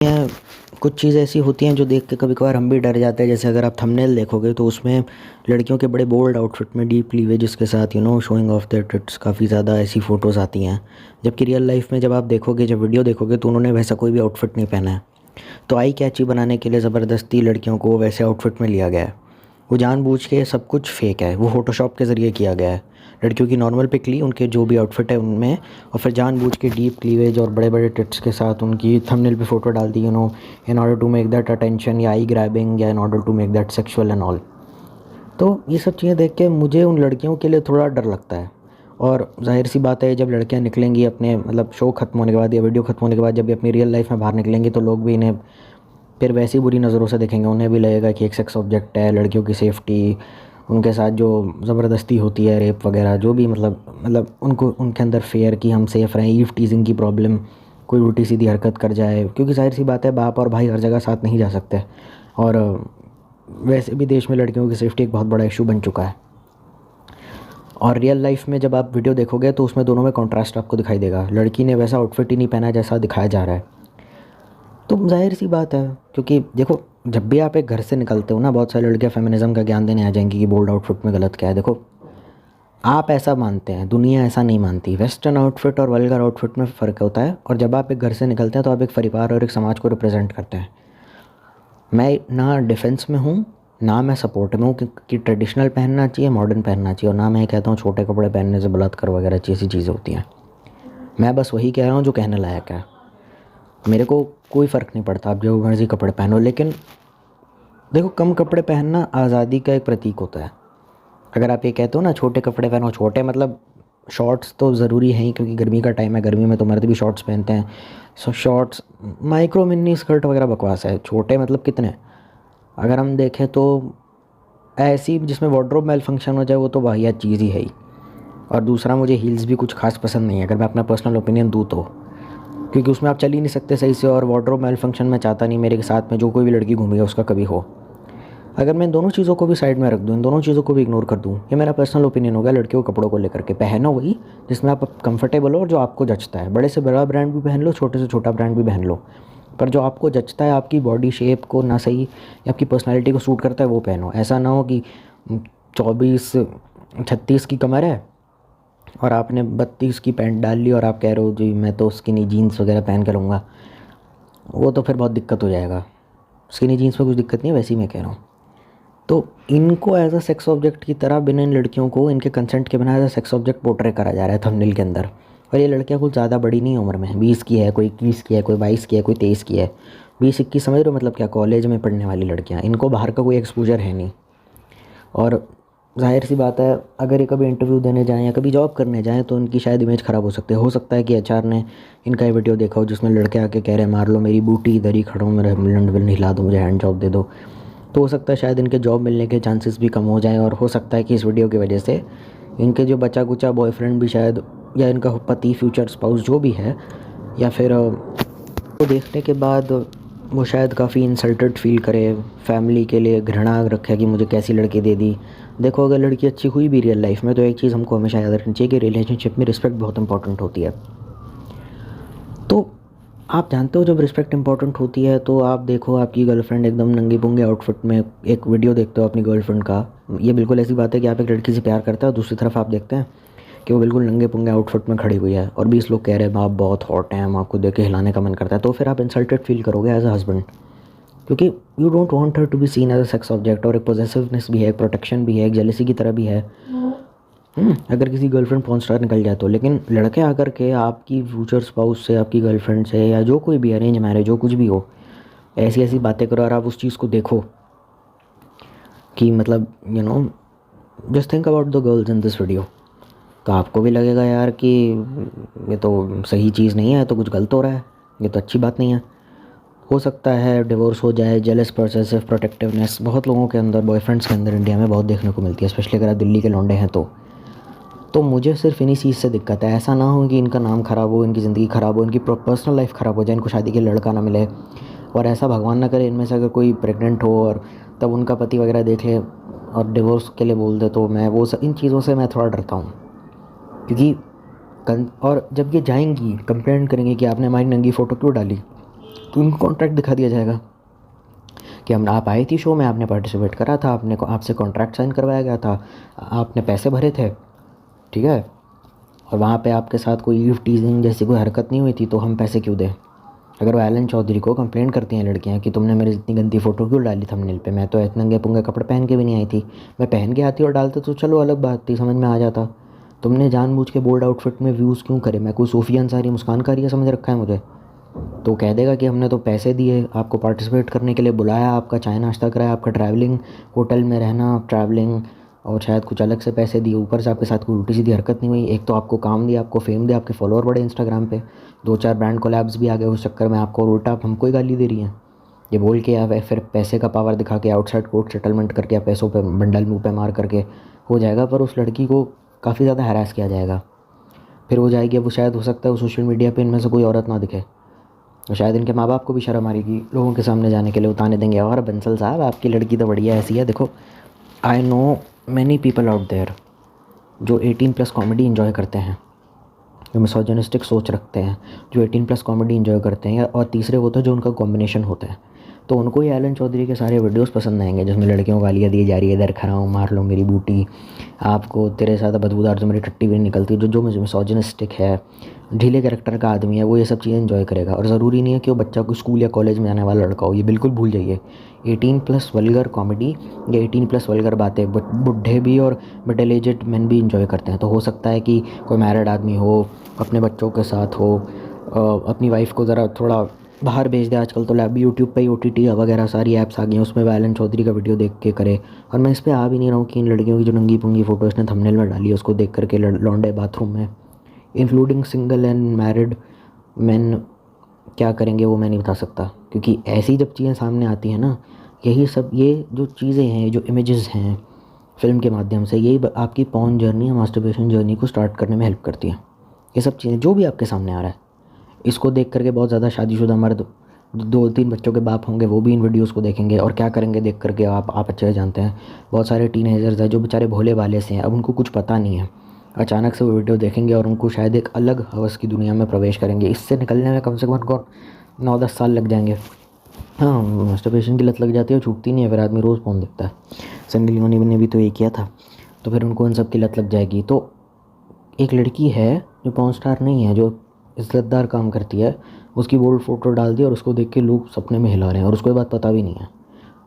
हैं। कुछ चीज़ ऐसी होती हैं जो देख के कभी-कभार हम भी डर जाते हैं। जैसे अगर आप थंबनेल देखोगे तो उसमें लड़कियों के बड़े बोल्ड आउटफिट में डीप क्लीवेज के साथ शोइंग ऑफ देयर टिट्स काफ़ी ज़्यादा ऐसी फ़ोटोज़ आती हैं। जबकि रियल लाइफ़ में जब आप देखोगे, जब वीडियो देखोगे तो उन्होंने वैसा कोई भी आउटफिट नहीं पहना है। तो आई कैची बनाने के लिए ज़बरदस्ती लड़कियों को वैसे आउटफिट में लिया गया है। वो जानबूझ के सब कुछ फ़ेक है, वो फ़ोटोशॉप के ज़रिए किया गया है। लड़कियों की नॉर्मल पिक ली, उनके जो भी आउटफिट है उनमें, और फिर जानबूझ के डीप क्लीवेज और बड़े-बड़े टिट्स के साथ उनकी थंबनेल पे फ़ोटो डाल दी, in order to make that attention या आई ग्रैबिंग या in order to make that sexual and all. तो ये सब चीज़ें देख के मुझे उन लड़कियों के लिए थोड़ा डर लगता है। और ज़ाहिर सी बात है, जब लड़कियां निकलेंगी अपने मतलब शो ख़त्म होने के बाद या वीडियो ख़त्म होने के बाद, जब भी अपनी रियल लाइफ में बाहर निकलेंगी तो लोग भी इन्हें फिर वैसी बुरी नज़रों से देखेंगे। उन्हें भी लगेगा कि एक सेक्स ऑब्जेक्ट है, लड़कियों की सेफ्टी, उनके साथ जो ज़बरदस्ती होती है, रेप वगैरह जो भी, मतलब उनको उनके अंदर फेयर कि हम सेफ़ रहें, ईव टीजिंग की प्रॉब्लम, कोई उल्टी सीधी हरकत कर जाए, क्योंकि ज़ाहिर सी बात है बाप और भाई हर जगह साथ नहीं जा सकते। और वैसे भी देश में लड़कियों की सेफ्टी एक बहुत बड़ा इशू बन चुका है। और रियल लाइफ में जब आप वीडियो देखोगे तो उसमें दोनों में कॉन्ट्रास्ट आपको दिखाई देगा। लड़की ने वैसा आउटफिट ही नहीं पहना जैसा दिखाया जा रहा है। तो ज़ाहिर सी बात है, क्योंकि देखो, जब भी आप एक घर से निकलते हो ना, बहुत सारी लड़कियाँ फेमिनिज़्म का ज्ञान देने आ जाएंगी कि बोल्ड आउटफिट में गलत क्या है। देखो, आप ऐसा मानते हैं, दुनिया ऐसा नहीं मानती। वेस्टर्न आउटफिट और वल्गर आउटफिट में फ़र्क होता है। और जब आप एक घर से निकलते हैं तो आप एक परिवार और एक समाज को रिप्रेजेंट करते हैं। मैं ना डिफेंस में हूँ, ना मैं सपोर्ट में हूँ कि ट्रेडिशनल पहनना चाहिए, मॉडर्न पहनना चाहिए, और ना मैं कहता हूँ छोटे कपड़े पहनने से बलात्कार वगैरह जैसी चीज़ें होती हैं। मैं बस वही कह रहा हूँ जो कहने लायक है। मेरे को कोई फ़र्क नहीं पड़ता, आप जो मर्ज़ी कपड़े पहनो, लेकिन देखो, कम कपड़े पहनना आज़ादी का एक प्रतीक होता है। अगर आप ये कहते हो ना छोटे कपड़े पहनो, छोटे मतलब शॉर्ट्स तो ज़रूरी हैं ही, क्योंकि गर्मी का टाइम है, गर्मी में तो मर्द भी शॉर्ट्स पहनते हैं। सो शॉर्ट्स, माइक्रो मिनी स्कर्ट वगैरह बकवास है। छोटे मतलब कितने, अगर हम देखें तो ऐसी जिसमें वार्डरोब मेल फंक्शन हो जाए वो तो वाहियात चीज़ ही है ही। और दूसरा, मुझे हील्स भी कुछ खास पसंद नहीं है, अगर मैं अपना पर्सनल ओपिनियन दूँ तो, क्योंकि उसमें आप चल ही नहीं सकते सही से। और वार्डरोब मेल फंक्शन मैं चाहता नहीं मेरे साथ में जो कोई भी लड़की घूमेगी उसका कभी हो। अगर मैं इन दोनों चीज़ों को भी साइड में रख दूँ, इन दोनों चीज़ों को भी इग्नोर कर दूँ, ये मेरा पर्सनल ओपिनियन होगा। लड़कियों के कपड़ों को लेकर के पहनो वही जिसमें आप कंफर्टेबल हो और जो आपको जचता है। बड़े से बड़ा ब्रांड भी पहन लो, छोटे से छोटा ब्रांड भी पहन लो, पर जो आपको जचता है, आपकी बॉडी शेप को ना सही या आपकी पर्सनैलिटी को सूट करता है वो पहनो। ऐसा ना हो कि 24-36 की कमर है और आपने 32 की पैंट डाल ली और आप कह रहे हो जी मैं तो स्किनी जीन्स वगैरह पहन के लूँगा, वो तो फिर बहुत दिक्कत हो जाएगा। स्किनी जीन्स में कुछ दिक्कत नहीं है, वैसे ही मैं कह रहा हूँ। तो इनको एज अ सेक्स ऑब्जेक्ट की तरह, बिना इन लड़कियों को इनके कंसेंट के बिना as a sex object portray करा जा रहा है थंबनेल के अंदर। और ये लड़कियां कुछ ज़्यादा बड़ी नहीं उम्र में, 20 की है, कोई 21 की है, कोई 22 की है, कोई 23 की है। 20-21 समझ रहे हो मतलब क्या, कॉलेज में पढ़ने वाली लड़कियां। इनको बाहर का कोई एक्सपोजर है नहीं। और जाहिर सी बात है, अगर ये कभी इंटरव्यू देने जाएँ या कभी जॉब करने जाएँ तो इनकी शायद इमेज ख़राब हो सकती है। हो सकता है कि एचआर ने इनका ये वीडियो देखा हो जिसमें लड़के आके कह रहे हैं मार लो मेरी बूटी, इधर ही खड़ा हूँ, मेरा लंड विल हिला दो, मुझे हैंड जॉब दे दो। तो हो सकता है शायद इनके जॉब मिलने के चांसेस भी कम हो जाएं। और हो सकता है कि इस वीडियो की वजह से इनके जो बचा कुचा बॉयफ्रेंड भी शायद, या इनका पति, फ्यूचर स्पाउस जो भी है, या फिर वो देखने के बाद वो शायद काफ़ी इंसल्टेड फील करे, फैमिली के लिए घृणा रखे कि मुझे कैसी लड़की दे दी। देखो, अगर लड़की अच्छी हुई भी रियल लाइफ में तो एक चीज़ हमको हमेशा याद रखनी चाहिए कि रिलेशनशिप में रिस्पेक्ट बहुत इंपॉर्टेंट होती है। तो आप जानते हो, जब रिस्पेक्ट इंपॉर्टेंट होती है तो आप देखो, आपकी गर्लफ्रेंड एकदम नंगे पुंगे आउटफिट में एक वीडियो देखते हो अपनी गर्लफ्रेंड का। ये बिल्कुल ऐसी बात है कि आप एक लड़की से प्यार करते हो, दूसरी तरफ आप देखते हैं कि वो बिल्कुल नंगे पुंगे आउटफिट में खड़ी हुई है और 20 लोग कह रहे हैं आप बहुत हॉट हैं, हम आपको देख के हिलाने का मन करता है। तो फिर आप इंसल्टेड फील करोगे एज अ हस्बैंड, क्योंकि you don't want her to be seen as a sex object. और एक पॉजेसिवनेस भी है, एक प्रोटेक्शन भी है, एक जेलसी की तरह भी है। अगर किसी गर्लफ्रेंड पॉर्न स्टार निकल जाए तो। लेकिन लड़के आकर के आपकी फ्यूचर स्पाउस से, आपकी गर्लफ्रेंड से, या जो कोई भी अरेंज मैरिज हो, कुछ भी हो, ऐसी ऐसी बातें करो और आप उस चीज़ को देखो कि मतलब just think about the girls in this video. तो आपको भी लगेगा यार कि ये तो सही चीज़ नहीं है, तो कुछ गलत हो रहा है, ये तो अच्छी बात नहीं है। हो सकता है डिवोर्स हो जाए, जेलस, पॉसेसिव, प्रोटेक्टिवनेस बहुत लोगों के अंदर, बॉयफ्रेंड्स के अंदर इंडिया में बहुत देखने को मिलती है, स्पेशली अगर आप दिल्ली के लौंडे हैं तो मुझे सिर्फ इन्हीं चीज़ से दिक्कत है। ऐसा ना हो कि इनका नाम ख़राब हो, इनकी ज़िंदगी ख़राब हो, इनकी पर्सनल लाइफ ख़राब हो जाए, इनको शादी के लड़का ना मिले। और ऐसा भगवान ना करे इनमें से अगर कोई प्रेग्नेंट हो और तब उनका पति वगैरह देख ले और डिवोर्स के लिए बोल दे, तो मैं इन चीज़ों से मैं थोड़ा डरता हूँ। क्योंकि और जब ये जाएंगी कंप्लेंट करेंगे कि आपने हमारी नंगी फ़ोटो क्यों डाली, तो उनको कॉन्ट्रैक्ट दिखा दिया जाएगा कि हम आप आई थी शो में, आपने पार्टिसिपेट करा था, आपने आपसे कॉन्ट्रैक्ट साइन करवाया गया था, आपने पैसे भरे थे, ठीक है, और वहाँ पे आपके साथ कोई ईव टीजिंग जैसी कोई हरकत नहीं हुई थी, तो हम पैसे क्यों दें। अगर वो एलन चौधरी को कंप्लेंट करती हैं लड़कियाँ कि तुमने मेरी इतनी गंदी फ़ोटो क्यों डाली थंबनेल पे, मैं तो इतने नंगे पुंगे कपड़े पहन के भी नहीं आई थी, मैं पहन के आती और डालते तो चलो अलग बात थी, समझ में आ जाता। तुमने जानबूझ के बोल्ड आउटफिट में व्यूज़ क्यों करे, मैं कोई सूफिया अंसारी मुस्कान कारिया समझ रखा है मुझे। तो कह देगा कि हमने तो पैसे दिए आपको पार्टिसिपेट करने के लिए, बुलाया, आपका चाय नाश्ता कराया, आपका ट्रैवलिंग, होटल में रहना, ट्रैवलिंग, और शायद कुछ अलग से पैसे दिए, ऊपर से आपके साथ कोई उल्टी सीधी हरकत नहीं हुई। एक तो आपको काम दिया, आपको फेम दिया, आपके फॉलोअर बढ़े इंस्टाग्राम पे, 2-4 ब्रांड कोलैब्स भी आ गए उस चक्कर में आपको, और उल्टा आप हमको ही गाली दे रही हैं ये बोल के, या फिर पैसे का पावर दिखा के आउटसाइड कोर्ट सेटलमेंट करके या पैसों पे बंडल मुँह पे मार करके हो जाएगा। पर उस लड़की को काफ़ी ज़्यादा हैरास किया जाएगा, फिर हो जाएगी। अब वो शायद हो सकता है वो सोशल मीडिया पे इनमें से कोई औरत ना दिखे, तो शायद इनके माँ बाप को भी शर्म आ रही कि लोगों के सामने जाने के लिए उताने देंगे, और बंसल साहब आपकी लड़की तो बढ़िया ऐसी है, देखो I know many people out there जो 18+ कॉमेडी इन्जॉय करते हैं, जो मिसोजिनिस्टिक सोच रखते हैं, जो 18+ कॉमेडी इन्जॉय करते हैं, और तीसरे वो तो जो उनका कॉम्बिनेशन होता है, तो उनको ही एलन चौधरी के सारे वीडियोस पसंद आएंगे जिसमें लड़कियों को गालियाँ दी जा रही है, इधर खड़ा हूँ मार लो मेरी बूटी, आपको तेरे साथ बदबूदार जो मेरी टट्टी भी निकलती, जो जो मिसोजिनिस्टिक है, ढीले कैरेक्टर का आदमी है, वो ये सब चीज़ें इन्जॉय करेगा। और ज़रूरी नहीं है कि वो बच्चा को स्कूल या कॉलेज में जाने वाला लड़का हो, ये बिल्कुल भूल जाइए। 18+ वल्गर कॉमेडी या 18+ वल्गर बातें बुढ़े भी और मिडिल एजेड मैन भी इन्जॉय करते हैं। तो हो सकता है कि कोई मैरिड आदमी हो, अपने बच्चों के साथ हो, अपनी वाइफ को ज़रा थोड़ा बाहर भेज दे। आजकल तो लैब यूट्यूब पे ही OTT वगैरह सारी ऐप्स आ गई हैं, उसमें वो एलन चौधरी का वीडियो देख के करे। और मैं इस पे आ भी नहीं रहा हूँ कि इन लड़कियों की जो नंगी पुंगी फ़ोटो इसने थंबनेल में डाली है उसको देख करके लौंडे बाथरूम में, including single and married man, क्या करेंगे वो मैं नहीं बता सकता। क्योंकि ऐसी जब चीज़ें सामने आती हैं ना, यही सब ये जो चीज़ें हैं, जो इमेजेस हैं फ़िल्म के माध्यम से, यही आपकी पॉर्न जर्नी, मास्टरबेशन जर्नी को स्टार्ट करने में हेल्प करती हैं। ये सब चीज़ें जो भी आपके सामने आ रहा है, इसको देख करके बहुत ज़्यादा शादीशुदा मर्द 2-3 बच्चों के बाप होंगे वो भी इन वीडियोस को देखेंगे, और क्या करेंगे देख करके आप अच्छे से जानते हैं। बहुत सारे टीनेजर्स हैं जो बेचारे भोले भाले से हैं, अब उनको कुछ पता नहीं है, अचानक से वो वीडियो देखेंगे और उनको शायद एक अलग हवस की दुनिया में प्रवेश करेंगे। इससे निकलने में कम से कम उनको 9-10 साल लग जाएंगे। हाँ, मास्टरबेशन की लत लग जाती है, छूटती नहीं है, फिर आदमी रोज़ फ़ोन देखता है। सनी लियोनी ने भी तो ये किया था, तो फिर उनको इन सब की लत लग जाएगी। तो एक लड़की है जो पॉर्न स्टार नहीं है, जो इज़्ज़तदार काम करती है, उसकी बोल्ड फ़ोटो डाल दी और उसको देख के लोग सपने में हिला रहे हैं, और उसको ये बात पता भी नहीं है।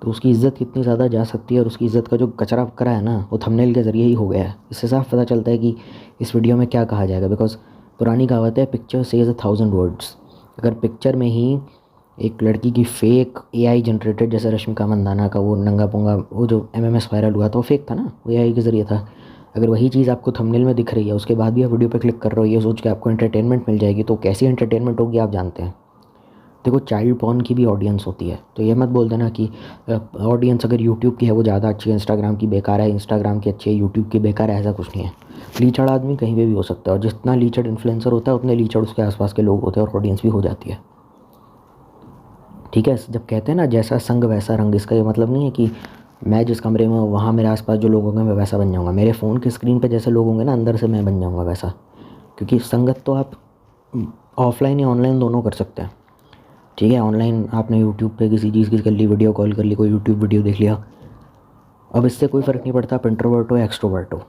तो उसकी इज़्ज़त कितनी ज़्यादा जा सकती है, और उसकी इज़्ज़त का जो कचरा करा है ना, वो थंबनेल के ज़रिए ही हो गया है। इससे साफ पता चलता है कि इस वीडियो में क्या कहा जाएगा। बिकॉज पुरानी कहावत है, पिक्चर सेज 1000 वर्ड्स। अगर पिक्चर में ही एक लड़की की फेक AI जनरेटेड, जैसे रश्मिका मंदाना का वो नंगा पुंगा वो जो MMS वायरल हुआ था, वो फेक था ना, वो AI के ज़रिए था। अगर वही चीज़ आपको थंबनेल में दिख रही है, उसके बाद भी आप वीडियो पे क्लिक कर रहे हो ये सोच के आपको एंटरटेनमेंट मिल जाएगी, तो कैसी एंटरटेनमेंट होगी आप जानते हैं। देखो, चाइल्ड पॉर्न की भी ऑडियंस होती है, तो ये मत बोल देना कि ऑडियंस अगर यूट्यूब की है वो ज़्यादा अच्छी है, इंस्टाग्राम की बेकार है, इंस्टाग्राम की अच्छी है, यूट्यूब की बेकार है, ऐसा कुछ नहीं है। लीचड़ आदमी कहीं पे भी हो सकता है, और जितना लीचड़ इन्फ्लुएंसर होता है उतने लीचड़ उसके आसपास के लोग होते हैं, और ऑडियंस भी हो जाती है। ठीक है, जब कहते हैं ना जैसा संग वैसा रंग, इसका ये मतलब नहीं है कि मैं जिस कमरे में हूँ वहाँ मेरे आसपास जो लोग होंगे मैं वैसा बन जाऊँगा, मेरे फ़ोन की स्क्रीन पे जैसे लोग होंगे ना, अंदर से मैं बन जाऊँगा वैसा। क्योंकि संगत तो आप ऑफलाइन या ऑनलाइन दोनों कर सकते हैं। ठीक है, ऑनलाइन आपने यूट्यूब पे किसी चीज़ की कर ली, वीडियो कॉल कर ली, कोई यूट्यूब वीडियो देख लिया, अब इससे कोई फ़र्क नहीं पड़ता आप इंट्रोवर्ट हो या एक्सट्रोवर्ट हो।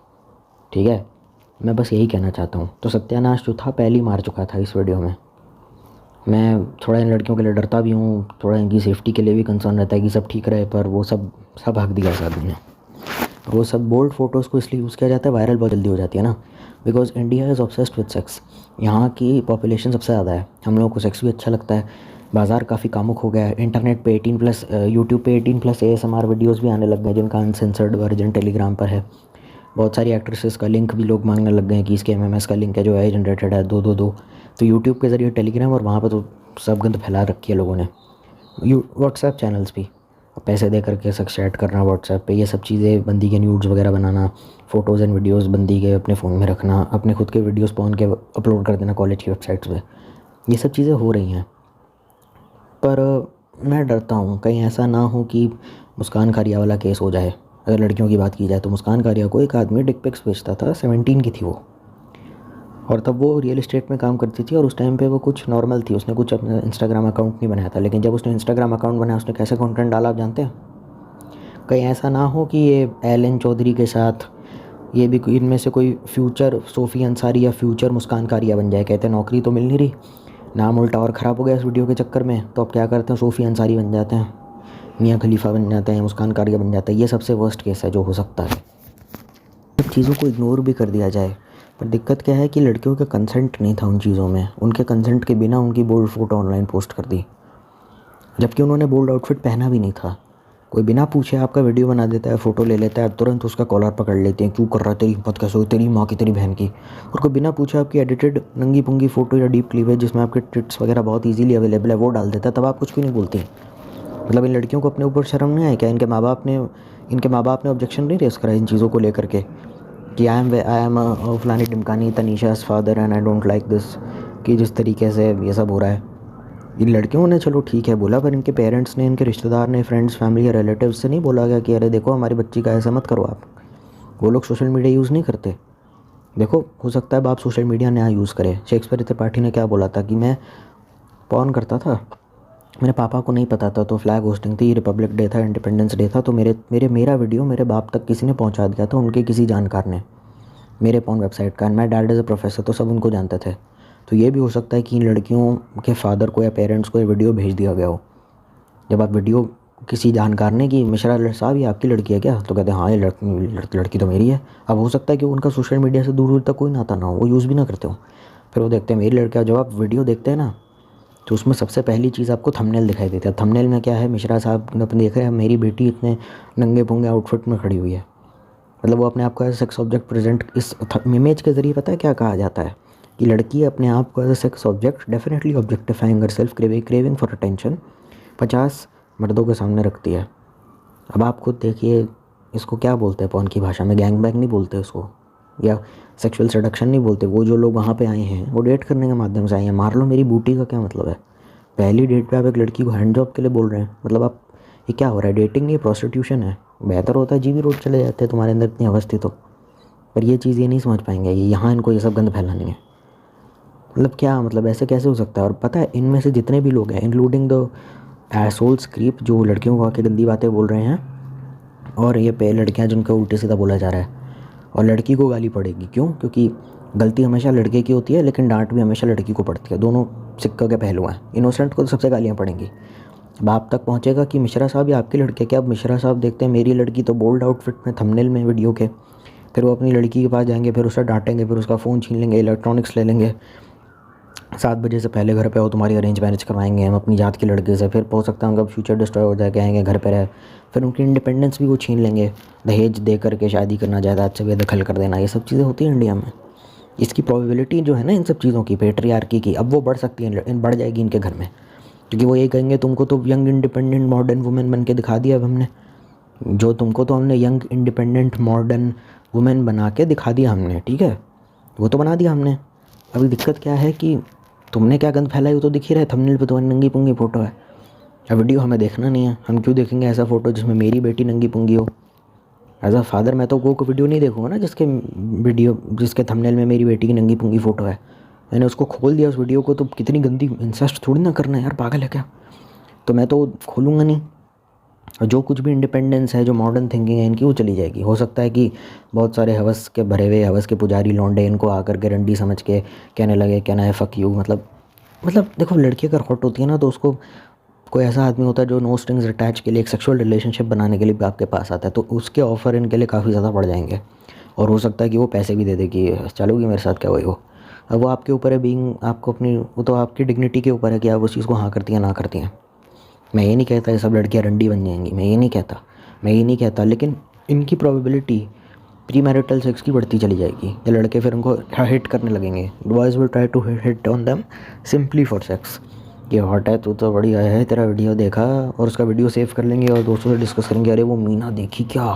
ठीक है, मैं बस यही कहना चाहता हूँ। तो सत्यानाश जो था पहले ही मार चुका था इस वीडियो में। मैं थोड़ा इन लड़कियों के लिए डरता भी हूँ, थोड़ा इनकी सेफ्टी के लिए भी कंसर्न रहता है कि सब ठीक रहे, पर वो सब हक दिया इस आदमी ने। वो सब बोल्ड फोटोज़ को इसलिए यूज़ किया जाता है, वायरल बहुत जल्दी हो जाती है ना, because India is obsessed with sex. यहाँ की पॉपुलेशन सबसे ज़्यादा है, हम लोगों को सेक्स भी अच्छा लगता है, बाज़ार काफ़ी कामुक हो गया है। इंटरनेट पे 18+, यूट्यूब पे 18+ ASMR वीडियोज़ भी आने लग गए जिनका अनसेंसर्ड वर्जन टेलीग्राम पर है। बहुत सारी एक्ट्रेसेस का लिंक भी लोग मांगने लग गए हैं कि इसके MMS का लिंक है जो AI जनरेटेड है 222। तो यूट्यूब के ज़रिए टेलीग्राम, और वहाँ पर तो सब गंद फैला रखी है लोगों ने। व्हाट्सएप चैनल्स भी, पैसे दे करके सेक्स चैट करना व्हाट्सएप पे, ये सब चीज़ें, बंदी के न्यूड्स वगैरह बनाना, फ़ोटोज़ एंड वीडियोज़ बंदी के अपने फ़ोन में रखना, अपने खुद के वीडियोज़ पॉन के अपलोड कर देना कॉलेज की वेबसाइट्स पे, ये सब चीज़ें हो रही हैं। पर मैं डरता हूँ कहीं ऐसा ना हो कि मुस्कान कारिया वाला केस हो जाए। अगर लड़कियों की बात की जाए तो मुस्कान कारिया को एक आदमी डिक पिक्स भेजता था, 17 की थी वो, और तब वो रियल एस्टेट में काम करती थी और उस टाइम पे वो कुछ नॉर्मल थी, उसने कुछ अपना इंस्टाग्राम अकाउंट नहीं बनाया था। लेकिन जब उसने इंस्टाग्राम अकाउंट बनाया उसने कैसे कंटेंट डाला आप जानते हैं? कहीं ऐसा ना हो कि ये एलन चौधरी के साथ ये भी इनमें से कोई फ्यूचर सोफ़ी अंसारी या फ्यूचर मुस्कान कारिया बन जाए। कहते हैं नौकरी तो मिल नहीं रही, नाम उल्टा और ख़राब हो गया इस वीडियो के चक्कर में, तो अब क्या करते हैं सोफ़ी अंसारी बन जाते हैं, मियाँ खलीफा बन जाते हैं, मुस्कान कारिया बन जाता है। ये सबसे वर्स्ट केस है जो हो सकता है। सब चीज़ों को इग्नोर भी कर दिया जाए, पर दिक्कत क्या है कि लड़कियों का कंसेंट नहीं था उन चीज़ों में, उनके कंसेंट के बिना उनकी बोल्ड फ़ोटो ऑनलाइन पोस्ट कर दी, जबकि उन्होंने बोल्ड आउटफिट पहना भी नहीं था। कोई बिना पूछे आपका वीडियो बना देता है, फ़ोटो ले लेता है, तुरंत उसका कॉलर पकड़ लेते हैं, क्यों कर रहा है, तेरी हिम्मत कैसे हो, तेरी माँ की तेरी बहन की। और कोई बिना पूछे आपकी एडिटेड नंगी पुंगी फ़ोटो या डीप क्लीवेज जिसमें आपके टिट्स वगैरह बहुत ईजीली अवेलेबल है वो डाल देता है, तब आप कुछ भी नहीं बोलती। मतलब इन लड़कियों को अपने ऊपर शर्म नहीं आए क्या? इनके माँ बाप ने ऑब्जेक्शन नहीं रेस करा इन चीज़ों को लेकर के कि आई एम फलानी टिमकानी तनीशास father and I don't like this, कि जिस तरीके से ये सब हो रहा है। इन लड़कियों ने चलो ठीक है बोला, पर इनके पेरेंट्स ने, इनके रिश्तेदार ने, फ्रेंड्स फैमिली या रिलेटिव्स से नहीं बोला गया कि अरे देखो हमारी बच्ची का ऐसा मत करो आप। वो लोग सोशल मीडिया यूज़ नहीं करते। देखो हो सकता है बाप सोशल मीडिया ना यूज़ करे। शेक्सपियर त्रिपाठी ने क्या बोला था कि मैं पॉर्न करता था, मेरे पापा को नहीं पता था, तो फ्लैग होस्टिंग थी, रिपब्लिक डे था, इंडिपेंडेंस डे था, तो मेरा वीडियो मेरे बाप तक किसी ने पहुंचा दिया था, उनके किसी जानकार ने, मेरे पॉर्न वेबसाइट का। मैं डैड एज अ प्रोफेसर तो सब उनको जानते थे। तो ये भी हो सकता है कि इन लड़कियों के फादर को या पेरेंट्स को ये वीडियो भेज दिया गया हो। जब आप वीडियो किसी जानकार ने कि मिश्रा साहब ये आपकी लड़की है क्या, तो कहते हैं हाँ ये लड़की तो मेरी है। अब हो सकता है कि उनका सोशल मीडिया से दूर दूर तक कोई नाता ना हो, वो यूज़ भी ना करते हो, फिर वो देखते हैं मेरी लड़की है। जब आप वीडियो देखते हैं ना तो उसमें सबसे पहली चीज़ आपको थंबनेल दिखाई देता है। थंबनेल में क्या है, मिश्रा साहब अपन देख रहे हैं मेरी बेटी इतने नंगे पुंगे आउटफिट में खड़ी हुई है। मतलब वो अपने आप को एज सेक्स ऑब्जेक्ट प्रेजेंट इस इमेज के ज़रिए, पता है क्या कहा जाता है कि लड़की अपने आप को as a sex object definitely objectifying herself, craving for attention 50 मर्दों के सामने रखती है। अब आप खुद देखिए इसको क्या बोलते हैं पॉर्न की भाषा में, गैंग बैंग नहीं बोलते उसको, या सेक्सुअल सेडक्शन नहीं बोलते। वो जो लोग वहाँ पे आए हैं वो डेट करने के माध्यम से आए हैं। मार लो मेरी बूटी का क्या मतलब है? पहली डेट पे आप एक लड़की को हैंड जॉब के लिए बोल रहे हैं, मतलब आप ये क्या हो रहा है? डेटिंग नहीं, प्रोस्टिट्यूशन है। बेहतर होता है जीवी रोड चले जाते हैं, तुम्हारे अंदर इतनी अवस्थी तो। पर ये चीज़ ये नहीं समझ पाएंगे, ये यहाँ इनको ये सब गंद फैलानी है। मतलब क्या, मतलब ऐसे कैसे हो सकता है? और पता है इनमें से जितने भी लोग हैं इंक्लूडिंग द एसोल्स क्रीप जो लड़कियों को आके गंदी बातें बोल रहे हैं, और ये पे लड़कियां जिनको उल्टे सीधा बोला जा रहा है, और लड़की को गाली पड़ेगी क्यों? क्योंकि गलती हमेशा लड़के की होती है लेकिन डांट भी हमेशा लड़की को पड़ती है। दोनों सिक्का के पहलू हैं। इनोसेंट को तो सबसे गालियाँ पड़ेंगी। बाप तक पहुँचेगा कि मिश्रा साहब ये आपकी लड़की है क्या? अब मिश्रा साहब देखते हैं मेरी लड़की तो बोल्ड आउटफिट में थंबनेल में वीडियो के, फिर वो अपनी लड़की के पास जाएंगे, फिर उसे डांटेंगे, फिर उसका फ़ोन छीन लेंगे, इलेक्ट्रॉनिक्स ले लेंगे, 7 बजे से पहले घर पे हो, तुम्हारी अरेंज मैरिज करवाएंगे हम अपनी जात के लड़के से, फिर हो सकता है उनका फ्यूचर डिस्ट्रॉय हो जाए, कहेंगे घर पे रहे, फिर उनकी इंडिपेंडेंस भी वो छीन लेंगे, दहेज दे करके शादी करना, जायदाद से बेदखल कर देना। ये सब चीज़ें होती हैं इंडिया में। इसकी प्रोबेबिलिटी जो है ना इन सब चीज़ों की, पेट्रियार्की की, अब वो बढ़ सकती है, बढ़ जाएगी इनके घर में, क्योंकि वो ये कहेंगे तुमको तो यंग इंडिपेंडेंट मॉडर्न वुमेन बन के दिखा दिया अब हमने, जो तुमको तो हमने यंग इंडिपेंडेंट मॉडर्न वुमेन बना के दिखा दिया हमने, ठीक है, वो तो बना दिया हमने। अभी दिक्कत क्या है कि तुमने क्या गंद फैलाई वो तो दिख ही रहा है, थंबनेल पे तुम्हारी नंगी पुंगी फ़ोटो है। अब वीडियो हमें देखना नहीं है, हम क्यों देखेंगे ऐसा फ़ोटो जिसमें मेरी बेटी नंगी पुंगी हो? एज अ फादर मैं तो को वीडियो नहीं देखूँगा ना जिसके थंबनेल में मेरी बेटी की नंगी पुंगी फ़ोटो है। मैंने उसको खोल दिया उस वीडियो को, तो कितनी गंदी, इंसेस्ट थोड़ी ना करना है यार, पागल है क्या? तो मैं तो खोलूँगा नहीं। और जो कुछ भी इंडिपेंडेंस है, जो मॉडर्न थिंकिंग है इनकी, वो चली जाएगी। हो सकता है कि बहुत सारे हवस के भरे हुए, हवस के पुजारी लौंडे इनको आकर के रंडी समझ के कहने लगे क्या ना है फक यू। मतलब देखो लड़की अगर हॉट होती है ना तो उसको कोई ऐसा आदमी होता है जो नो स्ट्रिंग्स अटैच के लिए एक सेक्सुअल रिलेशनशिप बनाने के लिए भी आपके पास आता है, तो उसके ऑफ़र इनके लिए काफ़ी ज़्यादा बढ़ जाएंगे। और हो सकता है कि वो पैसे भी दे दे कि चलोगी मेरे साथ क्या वही हो। अब वो आपके ऊपर है, बीइंग आपको अपनी, वो तो आपकी डिग्निटी के ऊपर है कि आप उस चीज़ को हाँ करती हैं ना करती हैं। मैं ये नहीं कहता ये सब लड़कियाँ रंडी बन जाएंगी, मैं ये नहीं कहता, लेकिन इनकी प्रोबेबिलिटी प्री मैरिटल सेक्स की बढ़ती चली जाएगी। ये लड़के फिर उनको हिट करने लगेंगे, boys will try to hit on them simply for sex. ये हॉट है, तू तो बढ़िया है, तेरा वीडियो देखा, और उसका वीडियो सेव कर लेंगे और दोस्तों से डिस्कस करेंगे, अरे वो मीना देखी क्या,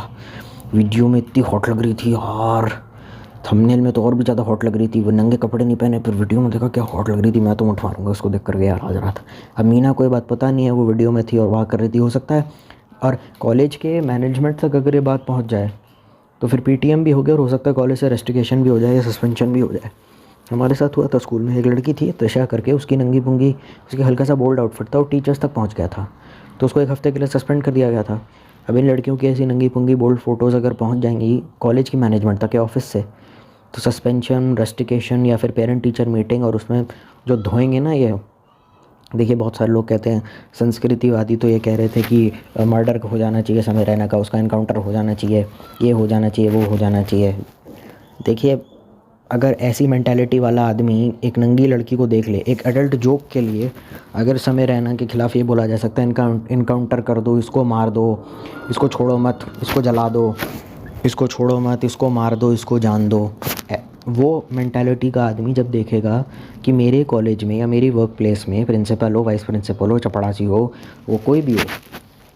वीडियो में इतनी हॉट लग रही थी यार, थंबनेल में तो और भी ज़्यादा हॉट लग रही थी, वो नंगे कपड़े नहीं पहने, फिर वीडियो में देखा क्या हॉट लग रही थी, मैं तो उठ मारूंगा उसको देख करके यार, आज रात। अब मीना कोई बात पता नहीं है, वो वीडियो में थी और वहाँ कर रही थी, हो सकता है। और कॉलेज के मैनेजमेंट तक अगर ये बात पहुँच जाए तो फिर पीटीएम भी हो गया, और हो सकता है कॉलेज से रेस्टिकेशन भी हो जाए या सस्पेंशन भी हो जाए। हमारे साथ हुआ था स्कूल में, एक लड़की थी त्रिशा करके, उसकी नंगी पुंगी, उसकी हल्का सा बोल्ड आउटफिट था, वो टीचर्स तक पहुंच गया था, तो उसको 1 हफ्ते के लिए सस्पेंड कर दिया गया था। अब इन लड़कियों की ऐसी नंगी पुंगी बोल्ड फोटोज़ अगर पहुंच जाएंगी कॉलेज की मैनेजमेंट तक या ऑफिस से, तो सस्पेंशन, रेस्टिकेशन या फिर पेरेंट टीचर मीटिंग, और उसमें जो धोएंगे ना ये, देखिए बहुत सारे लोग कहते हैं, संस्कृतिवादी तो ये कह रहे थे कि मर्डर हो जाना चाहिए समय रैना का, उसका इनकाउंटर हो जाना चाहिए, ये हो जाना चाहिए, वो हो जाना चाहिए। देखिए अगर ऐसी मेंटालिटी वाला आदमी एक नंगी लड़की को देख ले, एक एडल्ट जोक के लिए अगर समय रैना के खिलाफ़ ये बोला जा सकता है इनकाउंटर कर दो, इसको मार दो, इसको छोड़ो मत, इसको जला दो, इसको छोड़ो मत, इसको मार दो, इसको जान दो, वो मेंटालिटी का आदमी जब देखेगा कि मेरे कॉलेज में या मेरी वर्क प्लेस में प्रिंसिपल हो, वाइस प्रिंसिपल हो, चपड़ासी हो, वो कोई भी हो,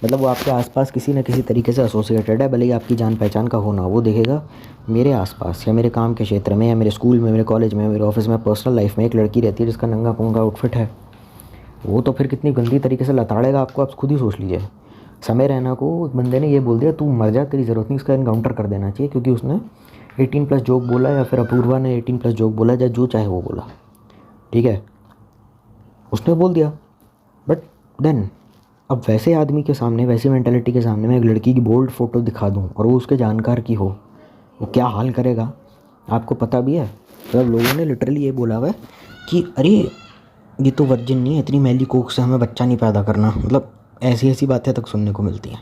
मतलब वो आपके आसपास किसी न किसी तरीके से एसोसिएटेड है, भले ही आपकी जान पहचान का हो ना, वो देखेगा मेरे आसपास या मेरे काम के क्षेत्र में या मेरे स्कूल में, मेरे कॉलेज में, मेरे ऑफिस में, पर्सनल लाइफ में एक लड़की रहती है जिसका नंगा पुंगा आउटफिट है, वो तो फिर कितनी गंदी तरीके से लताड़ेगा आपको, आप खुद ही सोच लीजिए। समय रैना को बंदे ने ये बोल दिया तू मर जा, तेरी ज़रूरत नहीं, इसका इनकाउंटर कर देना चाहिए, क्योंकि उसने 18+ जोक बोला, या फिर अपूर्वा ने 18+ जोक बोला, या जो चाहे वो बोला, ठीक है, उसने बोल दिया। बट देन अब वैसे आदमी के सामने, वैसी मेंटालिटी के सामने मैं एक लड़की की बोल्ड फ़ोटो दिखा दूँ और वो उसके जानकार की हो, वो क्या हाल करेगा आपको पता भी है। मतलब लोगों ने लिटरली ये बोला हुआ है कि अरे ये तो वर्जिन नहीं है, इतनी मैली कोख से हमें बच्चा नहीं पैदा करना, मतलब ऐसी ऐसी बातें तक सुनने को मिलती हैं।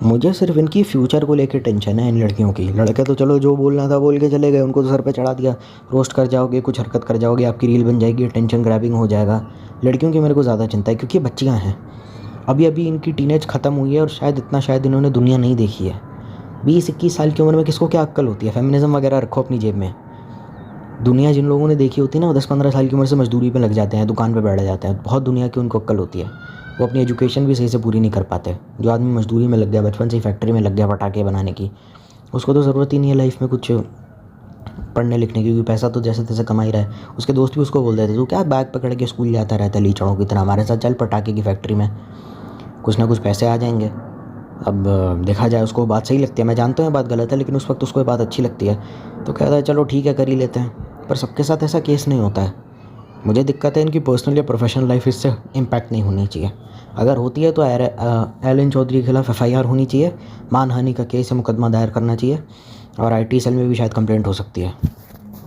मुझे सिर्फ इनकी फ्यूचर को लेकर टेंशन है इन लड़कियों की। लड़के तो चलो जो बोलना था बोल के चले गए, उनको तो सर पे चढ़ा दिया, रोस्ट कर जाओगे, कुछ हरकत कर जाओगे, आपकी रील बन जाएगी, टेंशन ग्रैबिंग हो जाएगा। लड़कियों की मेरे को ज़्यादा चिंता है, क्योंकि बच्चियाँ हैं, अभी अभी इनकी टीनेज ख़त्म हुई है और शायद इन्होंने दुनिया नहीं देखी है। 20-21 साल की उम्र में किसको क्या अक्ल होती है, फेमिनिज्म वगैरह रखो अपनी जेब में। दुनिया जिन लोगों ने देखी होती है ना, वो 10-15 साल की उम्र से मजदूरी पे लग जाते हैं, दुकान पे बैठ जाते हैं, बहुत दुनिया की उनको अक्ल होती है, वो अपनी एजुकेशन भी सही से पूरी नहीं कर पाते। जो आदमी मजदूरी में लग गया, बचपन से ही फैक्ट्री में लग गया पटाखे बनाने की, उसको तो ज़रूरत ही नहीं है लाइफ में कुछ पढ़ने लिखने की, क्योंकि पैसा तो जैसे तैसे कमा ही रहा है। उसके दोस्त भी उसको बोल देते तू क्या बैग पकड़ के स्कूल जाता रहता है लीचड़ों की तरह, हमारे साथ चल पटाखे की फैक्ट्री में, कुछ ना कुछ पैसे आ जाएंगे। अब देखा जाए उसको बात सही लगती है, मैं जानता हूँ बात गलत है, लेकिन उस वक्त उसको ये बात अच्छी लगती है, तो कहता है चलो ठीक है कर ही लेते हैं। पर सबके साथ ऐसा केस नहीं होता है। मुझे दिक्कत है इनकी पर्सनल या प्रोफेशनल लाइफ इससे इम्पैक्ट नहीं होनी चाहिए। अगर होती है तो एलन चौधरी के खिलाफ FIR होनी चाहिए, मानहानि का केस या मुकदमा दायर करना चाहिए, और IT सेल में भी शायद कंप्लेंट हो सकती है।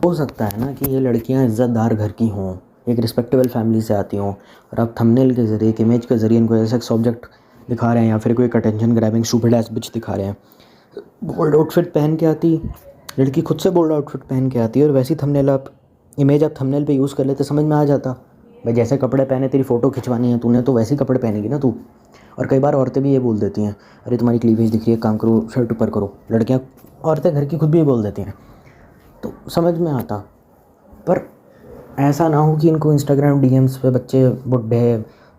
हो सकता है ना कि ये लड़कियां इज़्ज़तदार घर की हों, एक रिस्पेक्टेबल फैमिली से आती हों, और अब थंबनेल के ज़रिए, एक इमेज के ज़रिए इनको ऐसा ऑब्जेक्ट दिखा रहे हैं, या फिर कोई एक अटेंशन ग्रैबिंग स्टूपिड एस बिच दिखा रहे हैं। बोल्ड आउटफिट पहन के आती लड़की, खुद से बोल्ड आउटफिट पहन के आती है, और वैसी थंबनेल आप इमेज आप थंबनेल पे यूज़ कर लेते, समझ में आ जाता भाई जैसे कपड़े पहने तेरी फ़ोटो खिंचवानी है तूने, तो वैसे ही कपड़े पहनेगी ना तू। और कई बार औरतें भी ये बोल देती हैं, अरे तुम्हारी क्लीवेज दिख रही है, काम करो, शर्ट ऊपर करो। लड़कियाँ, औरतें घर की खुद भी ये बोल देती हैं, तो समझ में आता। पर ऐसा ना हो कि इनको इंस्टाग्राम DMs पे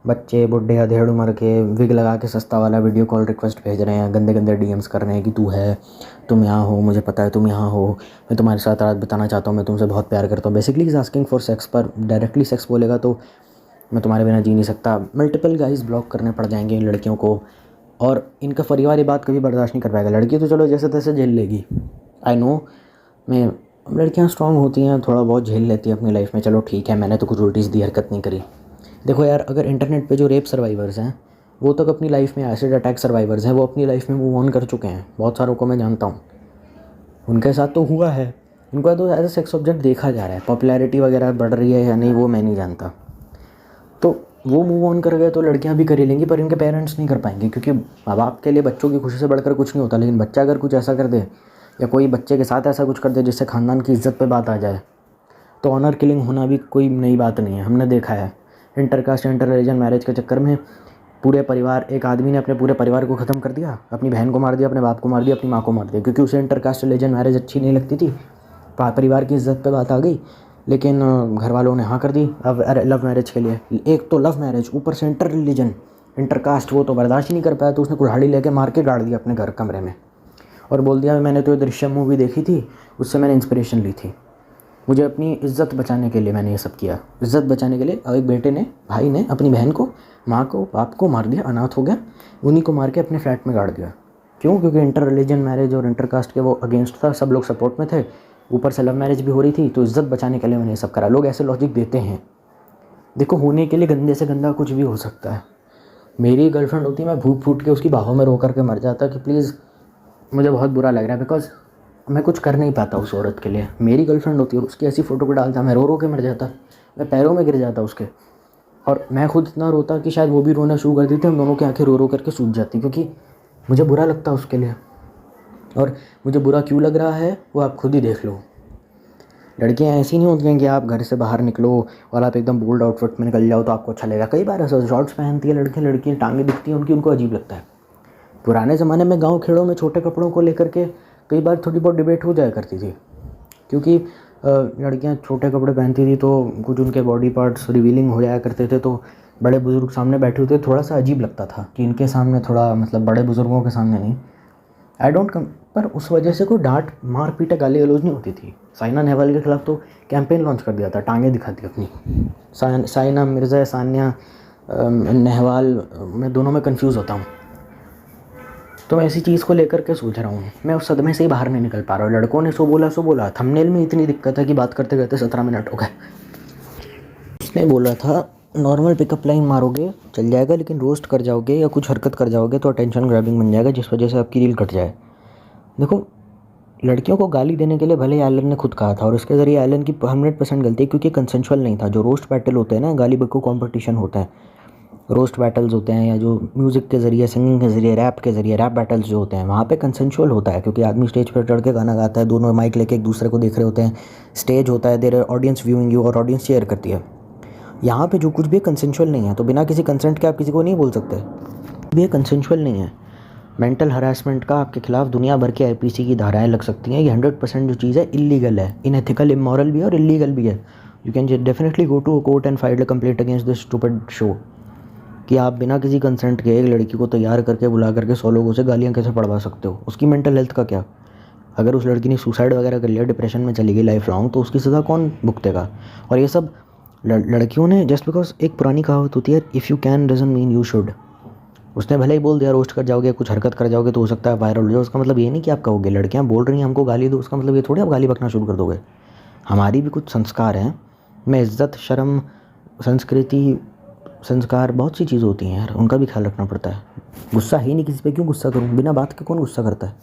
बच्चे बुढ़े अधेड़ उम्र के विग लगा के सस्ता वाला वीडियो कॉल रिक्वेस्ट भेज रहे हैं, गंदे गंदे DMs कर रहे हैं कि तू है, तुम यहाँ हो, मुझे पता है तुम यहाँ हो, मैं तुम्हारे साथ रात बिताना चाहता हूँ, मैं तुमसे बहुत प्यार करता हूँ। Basically is asking for sex, पर डायरेक्टली सेक्स बोलेगा तो मैं तुम्हारे बिना जी नहीं सकता। मल्टीपल गाइस ब्लॉक करने पड़ जाएंगे इन लड़कियों को, और इनका परिवार ये बात कभी बर्दाश्त नहीं कर पाएगा। लड़की तो चलो जैसे तैसे झेल लेगी, आई नो, मैं लड़कियां स्ट्रांग होती हैं, थोड़ा बहुत झेल लेती हैं अपनी लाइफ में, चलो ठीक है, मैंने तो कुछ उल्टी सीधी हरकत नहीं करी। देखो यार, अगर इंटरनेट पे जो रेप सर्वाइवर्स हैं वो तक अपनी लाइफ में, एसिड अटैक सर्वाइवर्स हैं वो अपनी लाइफ में मूव ऑन कर चुके हैं, बहुत सारों को मैं जानता हूँ, उनके साथ तो हुआ है। इनको तो एज ए सेक्स ऑब्जेक्ट देखा जा रहा है, पॉपुलैरिटी वगैरह बढ़ रही है या नहीं वो मैं नहीं जानता, तो वो मूव ऑन कर गए तो लड़कियां भी कर ही लेंगी, पर इनके पेरेंट्स नहीं कर पाएंगे, क्योंकि माँ बाप के लिए बच्चों की खुशी से बढ़कर कुछ नहीं होता। लेकिन बच्चा अगर कुछ ऐसा कर दे, या कोई बच्चे के साथ ऐसा कुछ कर दे जिससे ख़ानदान की इज्जत पे बात आ जाए, तो ऑनर किलिंग होना भी कोई नई बात नहीं है। हमने देखा है इंटरकास्ट इंटर रिलीजन मैरिज के चक्कर में पूरे परिवार, एक आदमी ने अपने पूरे परिवार को ख़त्म कर दिया, अपनी बहन को मार दिया, अपने बाप को मार दिया, अपनी माँ को मार दिया, क्योंकि उसे इंटरकास्ट रिलीजन मैरिज अच्छी नहीं लगती थी, परिवार की इज्जत पे बात आ गई। लेकिन घर वालों ने हाँ कर दी अब लव मैरिज के लिए। एक तो लव मैरिज, ऊपर से इंटर रिलीजन, इंटरकास्ट, वो तो बर्दाश्त ही नहीं कर पाया, तो उसने कुल्हाड़ी लेके मार के गाड़ दिया अपने घर कमरे में, और बोल दिया मैंने तो ये दृश्यम मूवी देखी थी, उससे मैंने इंस्पिरेशन ली थी, मुझे अपनी इज़्ज़त बचाने के लिए मैंने ये सब किया। इज़्ज़त बचाने के लिए एक बेटे ने, भाई ने अपनी बहन को, माँ को, बाप को मार दिया, अनाथ हो गया, उन्हीं को मार के अपने फ्लैट में गाड़ दिया। क्यों? क्योंकि इंटर रिलीजन मैरिज और इंटरकास्ट के वो अगेंस्ट था, सब लोग सपोर्ट में थे, ऊपर से लव मैरिज भी हो रही थी, तो इज़्ज़त बचाने के लिए मैंने ये सब करा। लोग ऐसे लॉजिक देते हैं। देखो, होने के लिए गंदे से गंदा कुछ भी हो सकता है। मेरी गर्लफ्रेंड होती, मैं फूट फूट के उसकी बाहों में रो करके मर जाता कि प्लीज़, मुझे बहुत बुरा लग रहा है, बिकॉज मैं कुछ कर नहीं पाता उस औरत के लिए। मेरी गर्लफ्रेंड होती और उसकी ऐसी फ़ोटो को डालता, मैं रो रो के मर जाता, मैं पैरों में गिर जाता उसके। और मैं खुद इतना रोता कि शायद वो भी रोना शुरू कर देती, हम दोनों की आंखें रो रो करके सूज जाती, क्योंकि मुझे बुरा लगता उसके लिए। और मुझे बुरा क्यों लग रहा है वो आप खुद ही देख लो। लड़कियां ऐसी नहीं होती हैं कि आप घर से बाहर निकलो और आप एकदम बोल्ड आउटफिट में निकल जाओ तो आपको अच्छा लगेगा। कई बार ऐसा शॉर्ट्स पहनती है लड़कियां टांगें दिखती हैं उनकी, उनको अजीब लगता है। पुराने ज़माने में गांव खेड़ों में छोटे कपड़ों को लेकर के कई बार थोड़ी बहुत डिबेट हो जाया करती थी, क्योंकि लड़कियां छोटे कपड़े पहनती थी तो कुछ उनके बॉडी पार्ट्स रिवीलिंग हो जाया करते थे, तो बड़े बुज़ुर्ग सामने बैठे होते थोड़ा सा अजीब लगता था कि इनके सामने थोड़ा, मतलब बड़े बुज़ुर्गों के सामने नहीं। आई डोंट कम, पर उस वजह से कोई डांट मार पीट गाली गलौज नहीं होती थी। साइना नेहवाल के खिलाफ तो कैंपेन लॉन्च कर दिया था, टांगे दिखाती अपनी। साइना मिर्ज़ा, सानिया नेहवाल, मैं दोनों में कंफ्यूज होता हूँ। तो मैं ऐसी चीज़ को लेकर के सोच रहा हूँ, मैं उस सदमे से ही बाहर नहीं निकल पा रहा हूँ। लड़कों ने सो बोला, थंबनेल में इतनी दिक्कत है कि बात करते करते 17 मिनट हो गए। उसने बोला था नॉर्मल पिकअप लाइन मारोगे चल जाएगा, लेकिन रोस्ट कर जाओगे या कुछ हरकत कर जाओगे तो अटेंशन ग्रैबिंग बन जाएगा, जिस वजह से आपकी रील कट जाए। देखो, लड़कियों को गाली देने के लिए भले एलन ने खुद कहा था, और इसके ज़रिए एलन की 100% गलती है, क्योंकि कंसेंशुअल नहीं था। जो रोस्ट बैटल होते हैं ना, गाली बक्कू कॉम्पिटिशन होता है, रोस्ट बैटल्स होते हैं, या जो म्यूज़िक के ज़रिए, सिंगिंग के ज़रिए, रैप के ज़रिए, रैप बैटल्स जो होते हैं, वहाँ पे कंसेंशुअल होता है, क्योंकि आदमी स्टेज पर चढ़ के गाना गाता है, दोनों माइक लेके एक दूसरे को देख रहे होते हैं, स्टेज होता है, देर ऑडियंस व्यूइंग यू, और ऑडियंस शेयर करती है। यहाँ पे जो कुछ भी कंसेंशुअल नहीं है, तो बिना किसी कंसेंट के आप किसी को नहीं बोल सकते। ये कंसेंशुअल नहीं है। मेंटल हरासमेंट का आपके खिलाफ दुनिया भर के आईपीसी की धाराएं लग सकती हैं। ये 100% जो चीज़ है इलीगल है, इनएथिकल, इमोरल भी है और इलीगल भी है। You can definitely go to court and file a complaint against this stupid show, कि आप बिना किसी कंसेंट के एक लड़की को तैयार करके बुला करके 100 लोगों से गालियाँ कैसे पढ़वा सकते हो। उसकी मेंटल हेल्थ का क्या? अगर उस लड़की ने सुसाइड वगैरह कर लिया, डिप्रेशन में चली गई लाइफ लॉन्ग, तो उसकी सज़ा कौन भुगतेगा? और ये सब लड़कियों ने, जस्ट बिकॉज एक पुरानी कहावत होती है, if you can doesn't mean you should. उसने भले ही बोल दिया रोस्ट कर जाओगे, कुछ हरकत कर जाओगे तो हो सकता है वायरल हो जाए, उसका मतलब ये नहीं कि आप कहोगे। लड़कियां बोल रही हैं हमको गाली दो, उसका मतलब ये थोड़ी आप गाली बकना शुरू कर दोगे। हमारी भी कुछ संस्कार हैं, में इज़्ज़त, शर्म, संस्कृति, संस्कार, बहुत सी चीज़ होती हैं यार, उनका भी ख्याल रखना पड़ता है। गुस्सा ही नहीं किसी पे, क्यों गुस्सा करूँ? बिना बात के कौन गुस्सा करता है?